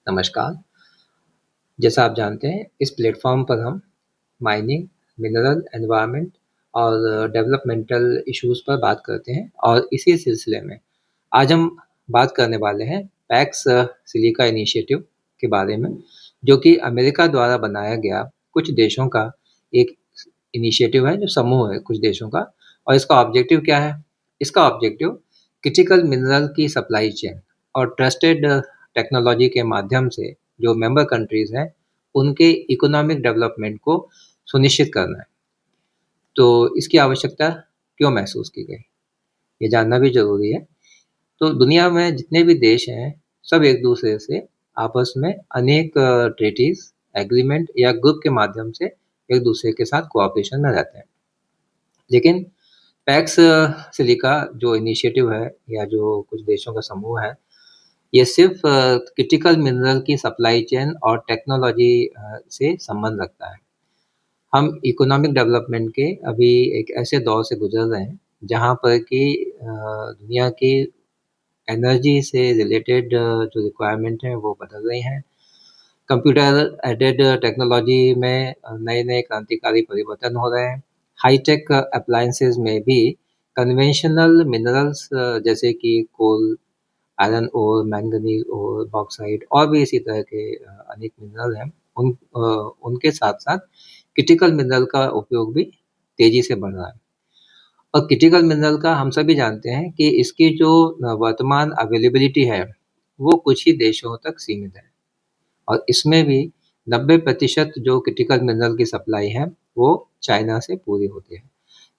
नमस्कार। जैसा आप जानते हैं, इस प्लेटफ़ॉर्म पर हम माइनिंग, मिनरल, एनवायरनमेंट और डेवलपमेंटल इश्यूज़ पर बात करते हैं और इसी सिलसिले में आज हम बात करने वाले हैं पैक्स सिलिका इनिशिएटिव के बारे में, जो कि अमेरिका द्वारा बनाया गया कुछ देशों का एक इनिशिएटिव है, जो समूह है कुछ देशों का। और इसका ऑब्जेक्टिव क्या है? इसका ऑब्जेक्टिव क्रिटिकल मिनरल की सप्लाई चेन और ट्रस्टेड टेक्नोलॉजी के माध्यम से जो मेंबर कंट्रीज़ हैं, उनके इकोनॉमिक डेवलपमेंट को सुनिश्चित करना है। तो इसकी आवश्यकता क्यों महसूस की गई, ये जानना भी ज़रूरी है। तो दुनिया में जितने भी देश हैं, सब एक दूसरे से आपस में अनेक ट्रीटीज़, एग्रीमेंट या ग्रुप के माध्यम से एक दूसरे के साथ कोऑपरेशन में रहते हैं। लेकिन पैक्स सिलिका जो इनिशिएटिव है या जो कुछ देशों का समूह है, ये सिर्फ क्रिटिकल मिनरल की सप्लाई चेन और टेक्नोलॉजी से संबंध रखता है। हम इकोनॉमिक डेवलपमेंट के अभी एक ऐसे दौर से गुजर रहे हैं, जहाँ पर कि दुनिया की एनर्जी से रिलेटेड जो रिक्वायरमेंट है वो बदल रही हैं। कंप्यूटर एडेड टेक्नोलॉजी में नए-नए क्रांतिकारी परिवर्तन हो रहे हैं। हाई-टेक अप्लायंसेस में भी कन्वेंशनल मिनरल्स जैसे कि कोल, आयरन ओर, मैंगनीज ओर, बॉक्साइट और भी इसी तरह के अनेक मिनरल हैं। उनके साथ-साथ क्रिटिकल मिनरल का उपयोग भी तेज़ी से बढ़ रहा है। और क्रिटिकल मिनरल का हम सभी जानते हैं कि इसकी जो वर्तमान अवेलेबिलिटी है, वो कुछ ही देशों तक सीमित है। और इसमें भी 90% जो क्रिटिकल मिनरल की सप्लाई है, वो चाइना से पूरी होती है।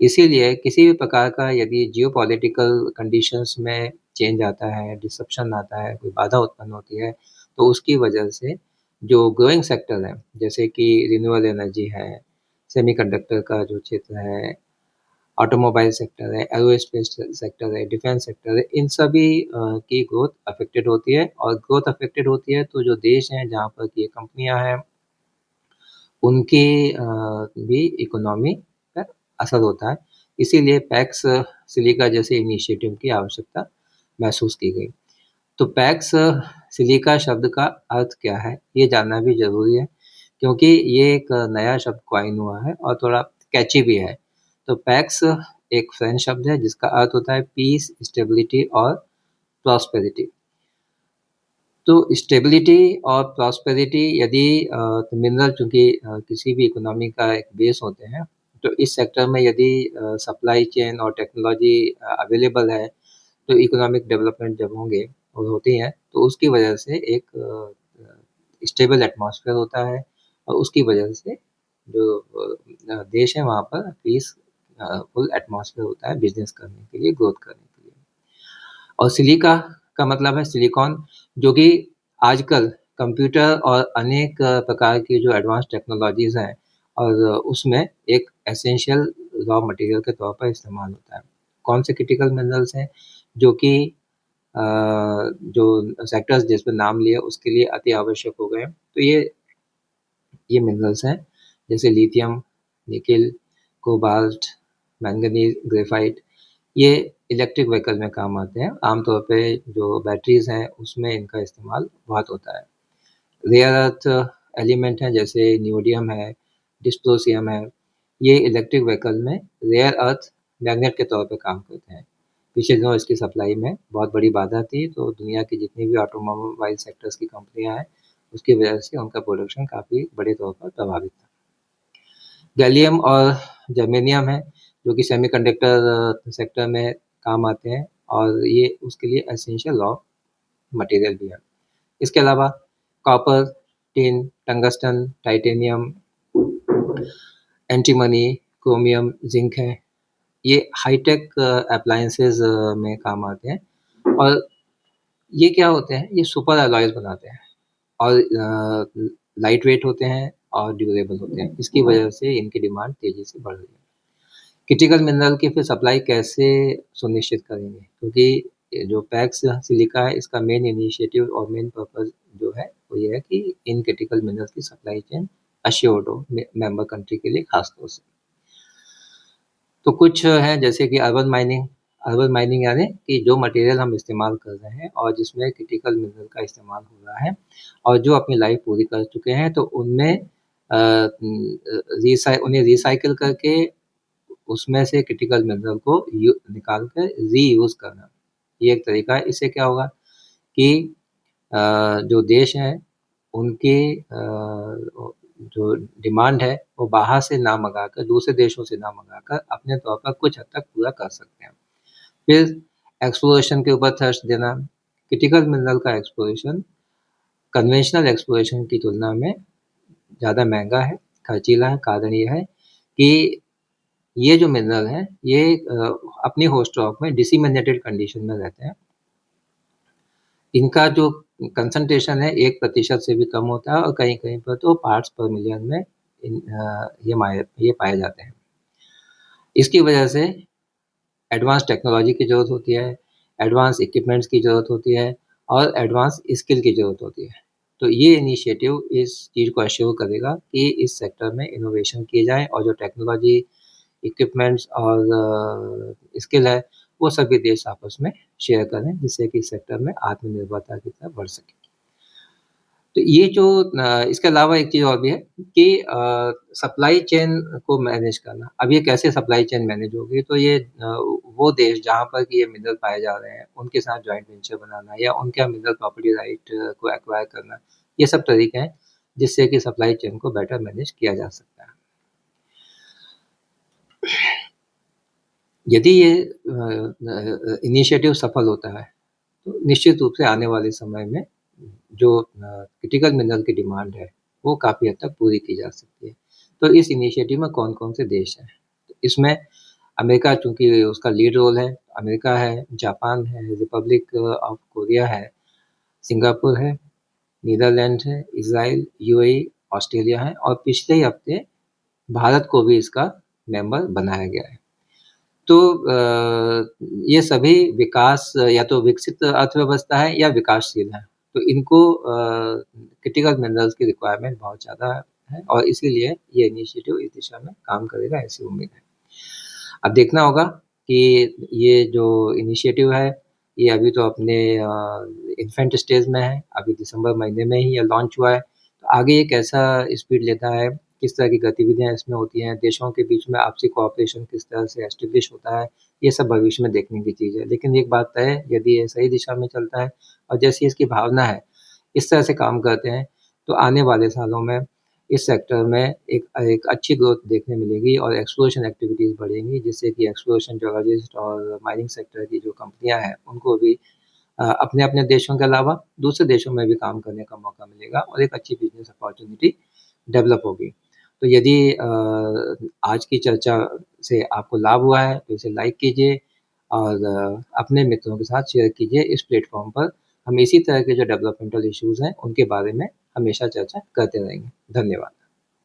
इसीलिए किसी भी प्रकार का यदि जियोपॉलिटिकल कंडीशंस में चेंज आता है, डिसरप्शन आता है, कोई बाधा उत्पन्न होती है, तो उसकी वजह से जो ग्रोइंग सेक्टर है, जैसे कि रिन्यूएबल एनर्जी है, सेमीकंडक्टर का जो क्षेत्र है, ऑटोमोबाइल सेक्टर है, एरोस्पेस सेक्टर है, डिफेंस सेक्टर है, इन सभी की ग्रोथ अफेक्टेड होती है। और ग्रोथ अफेक्टेड होती है तो जो देश हैं जहाँ पर की ये कंपनियाँ हैं, उनकी भी इकोनॉमी पर असर होता है। इसीलिए पैक्स सिलिका जैसे इनिशिएटिव की आवश्यकता महसूस की गई। तो पैक्स सिलिका शब्द का अर्थ क्या है, ये जानना भी ज़रूरी है, क्योंकि ये एक नया शब्द कॉइन हुआ है और थोड़ा कैची भी है। तो पैक्स एक फ्रेंच शब्द है जिसका अर्थ होता है पीस, स्टेबिलिटी और प्रॉस्पेरिटी। तो स्टेबिलिटी और प्रॉस्पेरिटी यदि मिनरल चूँकि किसी भी इकोनॉमी का एक बेस होते हैं, तो इस सेक्टर में यदि सप्लाई चेन और टेक्नोलॉजी अवेलेबल है, तो इकोनॉमिक डेवलपमेंट जब होंगे और होती हैं, तो उसकी वजह से एक स्टेबल एटमॉस्फेयर होता है और उसकी वजह से जो देश है वहाँ पर पीसफुल एटमॉस्फेयर होता है बिज़नेस करने के लिए, ग्रोथ करने के लिए। और सिलिका का मतलब है सिलिकॉन, जो कि आजकल कंप्यूटर और अनेक प्रकार की जो एडवांस टेक्नोलॉजीज़ हैं और उसमें एक एसेंशियल रॉ मटेरियल के तौर पर इस्तेमाल होता है। कौन से क्रिटिकल मिनरल्स हैं जो कि अ, जो सेक्टर्स जिसमें नाम लिया उसके लिए अति आवश्यक हो गए हैं। तो ये मिनरल्स हैं जैसे lithium, nickel, cobalt, manganese, graphite. ये इलेक्ट्रिक व्हीकल में काम आते हैं। आमतौर पे जो बैटरीज़ हैं उसमें इनका इस्तेमाल बहुत होता है। रेयर अर्थ एलिमेंट हैं जैसे नियोडियम है, डिस्प्रोसियम है। ये इलेक्ट्रिक व्हीकल में रेयर अर्थ मैग्नेट के तौर पे काम करते हैं। पिछले दिनों इसकी सप्लाई में बहुत बड़ी बाधा थी, तो दुनिया की जितनी भी ऑटोमोबाइल सेक्टर्स की कंपनियाँ हैं, उसकी वजह से उनका प्रोडक्शन काफ़ी बड़े तौर पर प्रभावित था। गैलियम और जर्मेनियम है, जो कि सेमीकंडक्टर सेक्टर में काम आते हैं और ये उसके लिए एसेंशियल रॉ मटेरियल भी है। इसके अलावा copper, tin, tungsten, titanium, antimony, chromium, zinc है। ये हाई-टेक एप्लायंसेज़ में काम आते हैं और ये क्या होते हैं, ये सुपर एलॉयज़ बनाते हैं और लाइट वेट होते हैं और ड्यूरेबल होते हैं। इसकी वजह से इनकी डिमांड तेज़ी से बढ़ रही है। क्रिटिकल मिनरल की फिर सप्लाई कैसे सुनिश्चित करेंगे? क्योंकि ये जो पैक्स सिलिका है, इसका मेन इनिशिएटिव और मेन पर्पज़ जो है, वो ये है कि इन क्रिटिकल मिनरल्स की सप्लाई चेन एश्योर्ड हो मेंबर कंट्री के लिए खास तौर से। तो कुछ हैं जैसे कि अर्बन माइनिंग। अर्बन माइनिंग यानी कि जो मटेरियल हम इस्तेमाल कर रहे हैं और जिसमें क्रिटिकल मिनरल का इस्तेमाल हो रहा है और जो अपनी लाइफ पूरी कर चुके हैं, तो उनमें उन्हें रिसाइकिल करके उसमें से क्रिटिकल मिनरल को निकाल कर रीयूज़ करना, ये एक तरीका है। इससे क्या होगा कि जो देश हैं उनकी जो डिमांड है वो बाहर से ना मंगाकर, दूसरे देशों से ना मंगाकर अपने तौर पर कुछ हद तक पूरा कर सकते हैं। फिर एक्सप्लोरेशन के ऊपर थ्रस्ट देना। क्रिटिकल मिनरल का एक्सप्लोरेशन कन्वेंशनल एक्सप्लोरेशन की तुलना में ज़्यादा महंगा है, खर्चीला है। कारण ये है कि ये जो मिनरल हैं ये अपनी होस्ट रॉक में डिसेमिनेटेड कंडीशन में रहते हैं। इनका जो कंसंट्रेशन है 1% से भी कम होता है और कहीं-कहीं पर तो पार्ट्स पर मिलियन में ये पाए जाते हैं। इसकी वजह से एडवांस टेक्नोलॉजी की ज़रूरत होती है, एडवांस इक्विपमेंट्स की ज़रूरत होती है और एडवांस स्किल की ज़रूरत होती है। तो ये इनिशिएटिव इस चीज़ को एश्योर करेगा कि इस सेक्टर में इनोवेशन किए जाएँ और जो टेक्नोलॉजी, इक्विपमेंट्स और स्किल है, वो सभी देश आपस में शेयर करें, जिससे कि इस सेक्टर में आत्मनिर्भरता की तरफ बढ़ सके। तो ये जो इसके अलावा एक चीज़ और भी है कि सप्लाई चेन को मैनेज करना। अब ये कैसे सप्लाई चेन मैनेज होगी? तो ये वो देश जहाँ पर कि ये मिनरल पाए जा रहे हैं, उनके साथ जॉइंट वेंचर बनाना या उनका मिनरल प्रॉपर्टी राइट को एक्वायर करना, ये सब तरीके हैं, जिससे कि सप्लाई चेन को बेटर मैनेज किया जा सकता है। यदि ये इनिशिएटिव सफल होता है, तो निश्चित रूप से आने वाले समय में जो क्रिटिकल मिनरल की डिमांड है, वो काफ़ी हद तक पूरी की जा सकती है। तो इस इनिशिएटिव में कौन-कौन से देश हैं? तो इसमें अमेरिका चूँकि उसका लीड रोल है, अमेरिका है, जापान है, रिपब्लिक ऑफ कोरिया है, सिंगापुर है, नीदरलैंड है, इज़राइल, यूएई, ऑस्ट्रेलिया है और पिछले ही हफ्ते भारत को भी इसका मेंबर बनाया गया है। तो ये सभी विकास या तो विकसित अर्थव्यवस्था है या विकासशील है। तो इनको क्रिटिकल मिनरल्स की रिक्वायरमेंट बहुत ज़्यादा है और इसीलिए ये इनिशिएटिव इस दिशा में काम करेगा, ऐसी उम्मीद है। अब देखना होगा कि ये जो इनिशिएटिव है, ये अभी तो अपने इन्फेंट स्टेज में है, अभी दिसंबर महीने में ही ये लॉन्च हुआ है। तो आगे ये कैसा स्पीड लेता है, किस तरह की गतिविधियाँ इसमें होती हैं, देशों के बीच में आपसी कोऑपरेशन किस तरह से एस्टेब्लिश होता है, ये सब भविष्य में देखने की चीज़ है। लेकिन एक बात तय है, यदि ये सही दिशा में चलता है और जैसी इसकी भावना है, इस तरह से काम करते हैं, तो आने वाले सालों में इस सेक्टर में एक अच्छी ग्रोथ देखने मिलेगी और एक्सप्लोरेशन एक्टिविटीज़ बढ़ेंगी, जिससे कि एक्सप्लोरेशन जियोलॉजिस्ट और माइनिंग सेक्टर की जो कंपनियाँ हैं, उनको भी अपने-अपने देशों के अलावा दूसरे देशों में भी काम करने का मौका मिलेगा और एक अच्छी बिज़नेस अपॉर्च्युनिटी डेवलप होगी। तो यदि आज की चर्चा से आपको लाभ हुआ है, तो इसे लाइक कीजिए और अपने मित्रों के साथ शेयर कीजिए। इस प्लेटफ़ॉर्म पर हम इसी तरह के जो डेवलपमेंटल इश्यूज़ हैं, उनके बारे में हमेशा चर्चा करते रहेंगे। धन्यवाद।